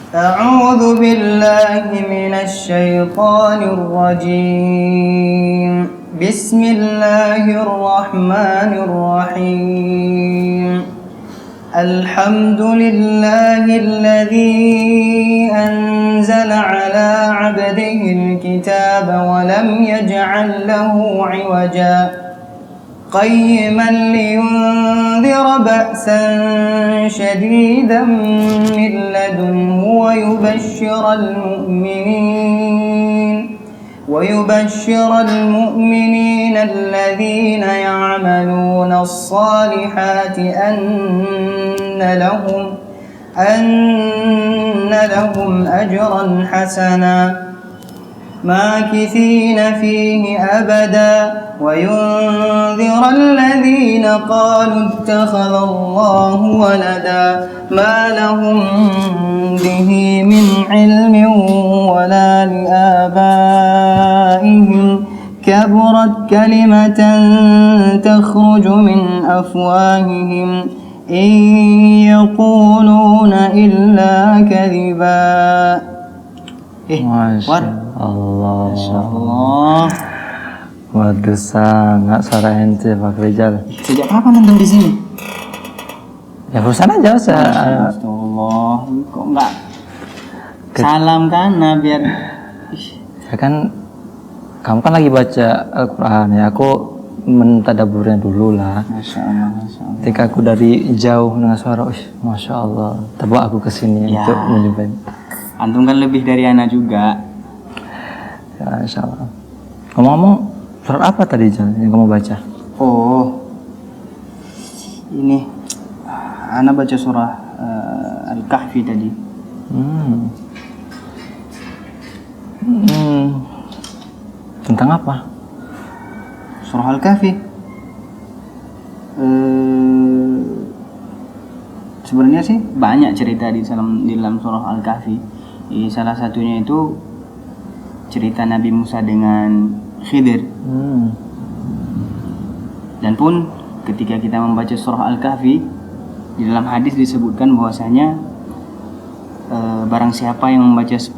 أعوذ بالله من الشيطان الرجيم بسم الله الرحمن الرحيم الحمد لله الذي أنزل على عبده الكتاب ولم يجعل له عوجا قيما لينذر بأسا شديدا من لدنه ويبشر المؤمنين الذين يعملون الصالحات أن لهم أجرا حسنا ماكثين فيه أبدا وينذر الذين قالوا اتخذ الله ولدا ما لهم به من علم ولا لآبائهم كبرت كلمة تخرج من أفواههم إن يقولون إلا كذبا. Masya Allah. Masya Allah. Waduh, sangat suara ente Pak Rizal. Sejak kapan nonton di sini? Ya bosan aja saya. Astagfirullah, kok enggak salam kan biar Ya kan kamu kan lagi baca Al-Quran ya, aku mentadaburnya dulu lah. Masya Allah, Masya Allah. Ketika aku dari jauh dengan suara, Masya Allah, terbawa aku ke sini Ya. untuk menjumpai. Antum kan lebih dari anak juga. Ya, Insya Allah. Ngomong-ngomong, surat apa tadi Jal, yang kamu baca? Oh, ini anak baca surah Al-Kahfi tadi. Tentang apa? Surah Al-Kahfi. Sebenarnya sih banyak cerita di dalam surah Al-Kahfi. Salah satunya itu cerita Nabi Musa dengan Khidir. Dan pun ketika kita membaca surah Al-Kahfi, di dalam hadis disebutkan bahwasanya barang siapa yang membaca 10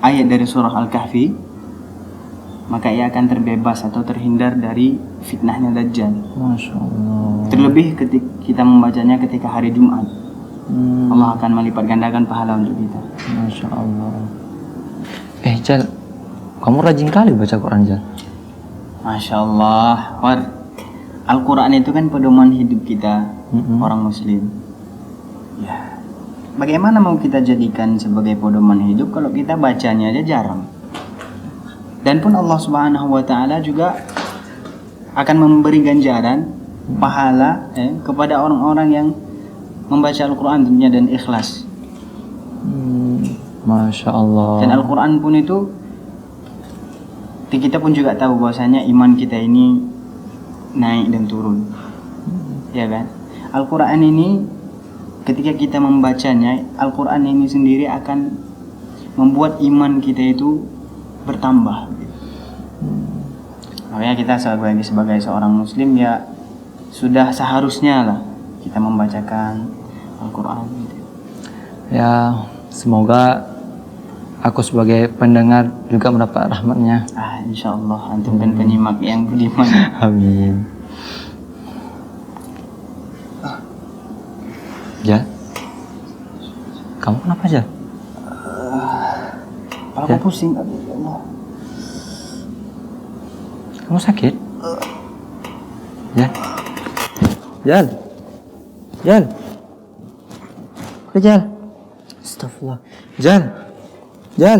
ayat dari surah Al-Kahfi, maka ia akan terbebas atau terhindar dari fitnahnya Dajjal. Masya Allah. Terlebih ketika kita membacanya ketika hari Jumat, Allah akan melipat gandakan pahala untuk kita. Masya Allah. Jal, kamu rajin kali baca Quran Jal. Masya Allah. Al-Quran itu kan pedoman hidup kita, orang Muslim. Ya, bagaimana mau kita jadikan sebagai pedoman hidup kalau kita bacanya aja jarang? Dan pun Allah Subhanahu wa Ta'ala juga akan memberi ganjaran pahala kepada orang-orang yang membaca Al-Quran tentunya dan ikhlas. Masya Allah. Dan Al-Quran pun itu, kita pun juga tahu bahwasanya iman kita ini naik dan turun, ya kan? Al-Quran ini ketika kita membacanya, Al-Quran ini sendiri akan membuat iman kita itu bertambah. Makanya kita sebagai seorang Muslim ya sudah seharusnya lah kita membacakan Al-Quran. Ya, semoga aku sebagai pendengar juga mendapat rahmatnya. Insyaallah antum kan penyimak yang budiman. Amin. Ya, kamu kenapa aja? Aku pusing. Allah. Kamu sakit? Ya. Jal. Jal. Astagfirullah. Jal.